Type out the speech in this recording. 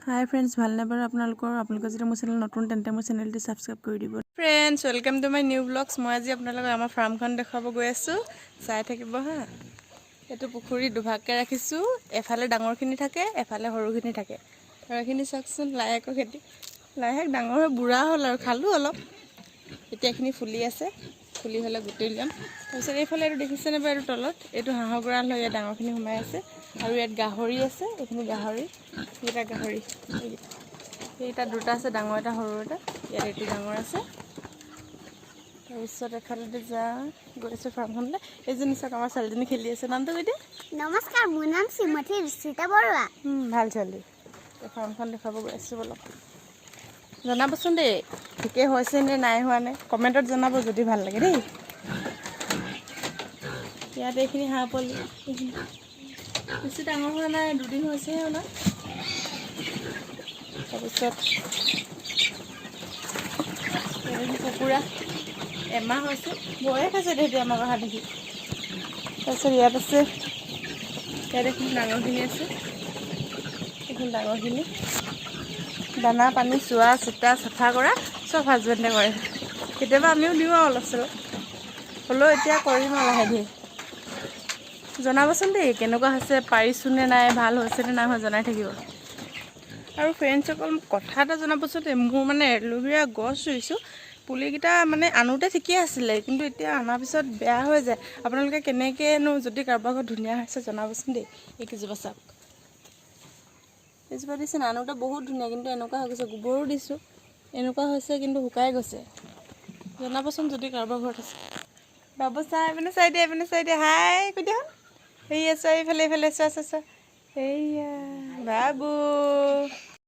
hi friends ভালনে বাৰু আপোনালোকৰ যদি মোৰ চেনেল নতুন তেন্তে মোৰ চেনেলটো সাবস্ক্ৰাইব কৰি দিব friends welcome to my new blogs মই আজি আপোনালোকক আমাৰ ফাৰ্মখন দেখাব গৈ আছো চাই থাকিব হা এটো পুখুৰী দুভাগকে ৰাখিছো এফালে ডাঙৰখিনি থাকে এফালে সৰুখিনি থাকে সৰুখিনি চাকচোন লাইকৰ খেতি লাইক ডাঙৰ হৈ বুঢ়া হ'ল আৰু খালো অলপ এতিয়াখিনি ফুলি আছে ফুলি হলে গুটি লম তাৰপিছত এইফালে আৰু দেখিছেনে বাৰু তলত এইটো হাঁহৰ গঁৰাল হৈ ডাঙৰখিনি সোমাই আছে আৰু ইয়াত গাহৰি আছে এইখিনি গাহৰি এটা গাহৰি এইটা দুটা আছে ডাঙৰ এটা সৰু এটা ইয়াত এটো ডাঙৰ আছে তাৰপিছত এফালে যা গৈছে ফাৰ্মখনলে এজনী চাক আমাৰ চালজনী খেলি আছে নামটো কৈ দে নমস্কাৰ মোৰ নাম শ্ৰীমতী ঋষিতা বৰুৱা ভাল চালি ফাৰ্মখন দেখাব গৈ আছো বলক জনাবচোন দেই ঠিকে হৈছে নে নাই হোৱা নে কমেণ্টত জনাব যদি ভাল লাগে দেই ইয়াত এইখিনি হাঁহ পলি বেছি ডাঙৰ হোৱা নাই দুদিন হৈছেহে অলপ তাৰপিছত কুকুৰা এমাহ হৈছে বয়ে খাইছে দেই আমাৰ অহা দেখি তাৰপিছত ইয়াত আছে ইয়াত এখন ডাঙৰখিনি আছে এখন ডাঙৰখিনি দানা পানী চোৱা চিতা চাফা কৰা চব হাজবেণ্ডে কৰে কেতিয়াবা আমিও দিওঁ আৰু অলপ চলপ হ'লেও এতিয়া কৰিম আৰু লাহে ধীৰে জনাবচোন দেই কেনেকুৱা হৈছে পাৰিছোনে নাই ভাল হৈছেনে নাই হোৱা জনাই থাকিব আৰু ফ্ৰেণ্ডসকল কথা এটা জনাবচোন মোৰ মানে এল'ভেৰা গছ ৰুইছোঁ পুলিকেইটা মানে আনোতে ঠিকেই আছিলে কিন্তু এতিয়া অনাৰ পিছত বেয়া হৈ যায় আপোনালোকে কেনেকৈনো যদি কাৰোবাৰ ঘৰত ধুনীয়া হৈছে জনাবচোন দেই এই কেইজোপা চাওক এজোপা দিছে আনোতে বহুত ধুনীয়া কিন্তু এনেকুৱা হৈ গৈছে গোবৰো দিছোঁ এনেকুৱা হৈছে কিন্তু শুকাই গৈছে জনাবচোন যদি কাৰোবাৰ ঘৰত আছে বাবু চাই চাই দিয়ে হাই কৈ দিয়া সেয়া চোৱা এইফালে চোৱা এইয়া বাবু